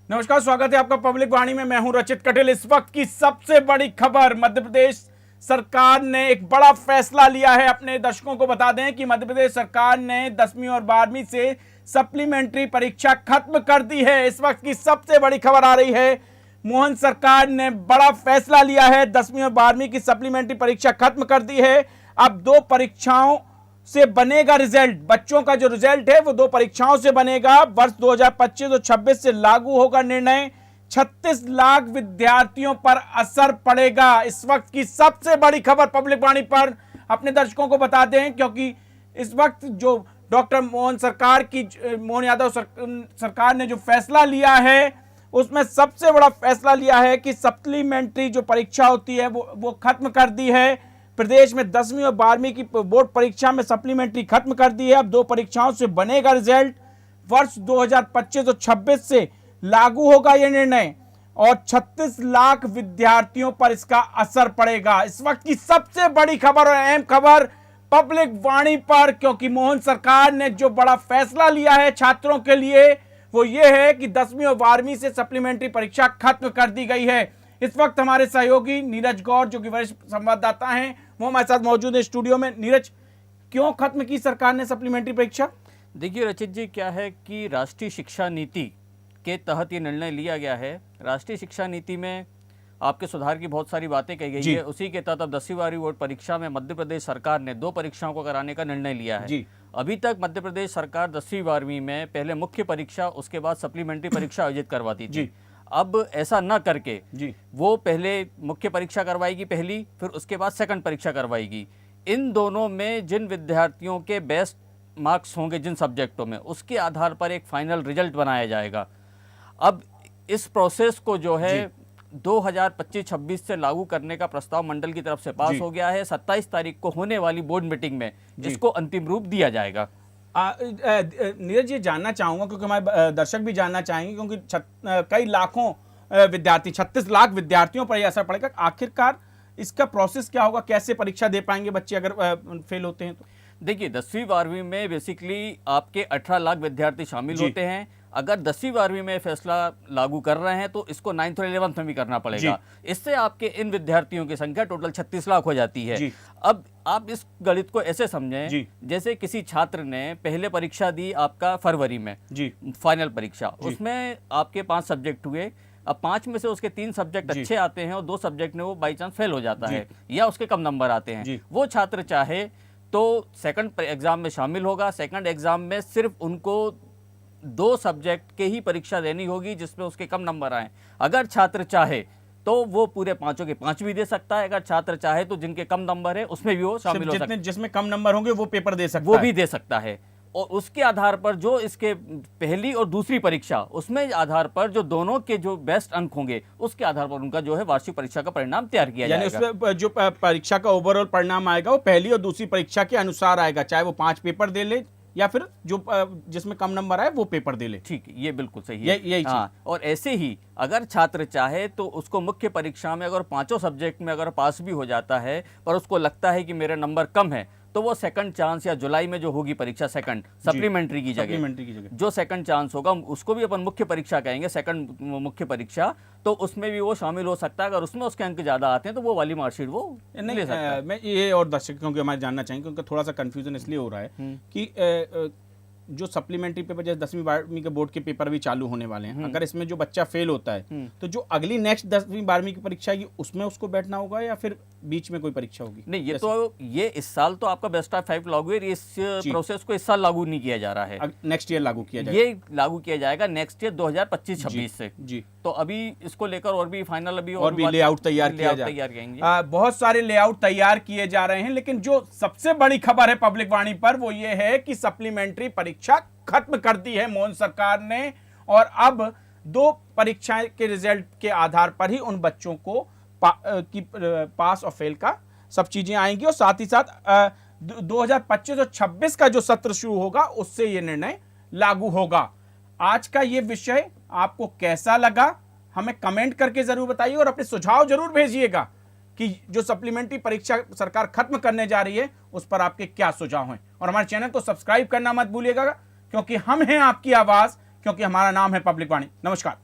नमस्कार, स्वागत है आपका पब्लिक वाणी में। मैं हूं रचित कटेल। इस वक्त की सबसे बड़ी खबर, मध्य प्रदेश सरकार ने एक बड़ा फैसला लिया है। अपने दर्शकों को बता दें कि मध्य प्रदेश सरकार ने 10वीं और 12वीं से सप्लीमेंट्री परीक्षा खत्म कर दी है। इस वक्त की सबसे बड़ी खबर आ रही है, मोहन सरकार ने बड़ा फैसला लिया है। 10वीं और 12वीं की सप्लीमेंट्री परीक्षा खत्म कर दी है। अब दो परीक्षाओं से बनेगा रिजल्ट। बच्चों का जो रिजल्ट है वो दो परीक्षाओं से बनेगा। वर्ष 2025 और 26 से लागू होगा निर्णय। 36 लाख विद्यार्थियों पर असर पड़ेगा। इस वक्त की सबसे बड़ी खबर पब्लिक वाणी पर अपने दर्शकों को बता दें, क्योंकि इस वक्त जो डॉक्टर मोहन यादव सरकार ने जो फैसला लिया है, उसमें सबसे बड़ा फैसला लिया है कि सप्लीमेंट्री जो परीक्षा होती है वो खत्म कर दी है। प्रदेश में 10वीं और 12वीं की बोर्ड परीक्षा में सप्लीमेंट्री खत्म कर दी है। अब दो परीक्षाओं से बनेगा रिजल्ट। वर्ष 2025 और 26 से लागू होगा यह निर्णय और 36 लाख विद्यार्थियों पर इसका असर पड़ेगा। इस वक्त की सबसे बड़ी खबर और अहम खबर पब्लिक वाणी पर, क्योंकि मोहन सरकार ने जो बड़ा फैसला लिया है छात्रों के लिए वो ये है कि 10वीं और 12वीं से सप्लीमेंट्री परीक्षा खत्म कर दी गई है। इस वक्त हमारे सहयोगी नीरज गौर, जो कि वरिष्ठ संवाददाता हैं, वो हमारे साथ मौजूद है स्टूडियो में। नीरज, क्यों खत्म की सरकार ने सप्लीमेंट्री परीक्षा? देखिए रचित जी, क्या है कि राष्ट्रीय शिक्षा नीति के तहत ये निर्णय लिया गया है। राष्ट्रीय शिक्षा नीति में आपके सुधार की बहुत सारी बातें कही गई है। उसी के तहत अब 10वीं 12वीं बोर्ड परीक्षा में मध्य प्रदेश सरकार ने दो परीक्षाओं को कराने का निर्णय लिया है। अभी तक मध्य प्रदेश सरकार 10वीं 12वीं में पहले मुख्य परीक्षा, उसके बाद सप्लीमेंट्री परीक्षा आयोजित करवाती थी। अब ऐसा न करके वो पहले मुख्य परीक्षा करवाएगी पहली, फिर उसके बाद सेकंड परीक्षा करवाएगी। इन दोनों में जिन विद्यार्थियों के बेस्ट मार्क्स होंगे जिन सब्जेक्टों में, उसके आधार पर एक फाइनल रिजल्ट बनाया जाएगा। अब इस प्रोसेस को जो है 2025-26 से लागू करने का प्रस्ताव मंडल की तरफ से पास हो गया है। 27 तारीख को होने वाली बोर्ड मीटिंग में इसको अंतिम रूप दिया जाएगा। नीरज, ये जानना चाहूंगा क्योंकि हमारे दर्शक भी जानना चाहेंगे, क्योंकि कई लाखों विद्यार्थी, 36 लाख विद्यार्थियों पर यह असर पड़ेगा। आखिरकार इसका प्रोसेस क्या होगा? कैसे परीक्षा दे पाएंगे बच्चे अगर फेल होते हैं तो? देखिए, 10वीं 12वीं में बेसिकली आपके 18 लाख विद्यार्थी शामिल होते हैं। अगर 10वीं 12वीं में फैसला लागू कर रहे हैं तो इसको 9th और 11th में भी करना पड़ेगा। इससे आपके इन विद्यार्थियों की संख्या टोटल 36 लाख हो जाती है। अब आप इस गणित को ऐसे समझें, जैसे किसी छात्र ने पहले परीक्षा दी आपका फरवरी में, फाइनल परीक्षा, उसमें आपके 5 सब्जेक्ट हुए। अब 5 में से उसके 3 सब्जेक्ट अच्छे आते हैं और 2 सब्जेक्ट में वो बाई चांस फेल हो जाता है या उसके कम नंबर आते हैं। वो छात्र चाहे तो सेकंड एग्जाम में शामिल होगा। सेकंड एग्जाम में सिर्फ उनको 2 सब्जेक्ट के ही परीक्षा देनी होगी जिसमें उसके कम नंबर आए। अगर छात्र चाहे तो वो पूरे 5 के 5 भी दे सकता है। अगर छात्र चाहे तो जिनके कम नंबर है उसमें भी वो शामिल हो सकता है। जिसमें कम नंबर होंगे वो पेपर दे सकता है, वो भी दे सकता है। और उसके आधार पर जो इसके पहली और दूसरी परीक्षा, उसमें आधार पर जो दोनों के जो बेस्ट अंक होंगे उसके आधार पर उनका जो है वार्षिक परीक्षा का परिणाम तैयार किया जाएगा। यानी उसमें जो परीक्षा का ओवरऑल परिणाम आएगा वो पहली और दूसरी परीक्षा के अनुसार आएगा, चाहे वो 5 पेपर दे ले या फिर जो जिसमें कम नंबर आए वो पेपर दे ले। ठीक, ये बिल्कुल सही है। यही और ऐसे ही अगर छात्र चाहे तो उसको मुख्य परीक्षा में अगर 5 सब्जेक्ट में अगर पास भी हो जाता है, पर उसको लगता है कि मेरा नंबर कम है, तो वो सेकंड चांस या जुलाई में जो होगी परीक्षा सेकंड सप्लीमेंट्री की जगह जो सेकंड चांस होगा उसको भी अपन मुख्य परीक्षा कहेंगे, सेकंड मुख्य परीक्षा, तो उसमें भी वो शामिल हो सकता है। अगर उसमें उसके अंक ज्यादा आते हैं तो वो वाली मार्कशीट वो ले सकता है। मैं ये और दर्शकों के हमारे जानना चाहेंगे, क्योंकि थोड़ा सा कंफ्यूजन इसलिए हो रहा है कि जो सप्लीमेंट्री पेपर, जैसे 10वीं 12वीं के बोर्ड के पेपर भी चालू होने वाले हैं, अगर इसमें जो बच्चा फेल होता है तो जो अगली नेक्स्ट 10वीं 12वीं की परीक्षा आएगी उसमें उसको बैठना होगा या फिर बीच में कोई परीक्षा होगी? नहीं, ये इस साल तो आपका बेस्ट ऑफ 5 लागू है। इस प्रोसेस को इस साल लागू नहीं किया जा रहा है, नेक्स्ट ईयर लागू किया जाएगा। ये लागू किया जाएगा नेक्स्ट ईयर 2025-26 से। तो अभी इसको लेकर और भी फाइनल और भी लेआउट तैयार किया बहुत सारे लेआउट तैयार किए जा रहे हैं। लेकिन जो सबसे बड़ी खबर है पब्लिक वाणी पर वो ये है कि सप्लीमेंट्री परीक्षा खत्म कर दी है मोहन सरकार ने, और अब 2 परीक्षाएं के रिजल्ट के आधार पर ही उन बच्चों को पास और फेल का सब चीजें आएंगी। और साथ ही साथ 2025 और 26 का जो सत्र शुरू होगा उससे ये निर्णय लागू होगा। आज का ये विषय आपको कैसा लगा हमें कमेंट करके जरूर बताइए और अपने सुझाव जरूर भेजिएगा कि जो सप्लीमेंट्री परीक्षा सरकार खत्म करने जा रही है उस पर आपके क्या सुझाव हैं। और हमारे चैनल को सब्सक्राइब करना मत भूलिएगा, क्योंकि हम हैं आपकी आवाज, क्योंकि हमारा नाम है पब्लिक वाणी। नमस्कार।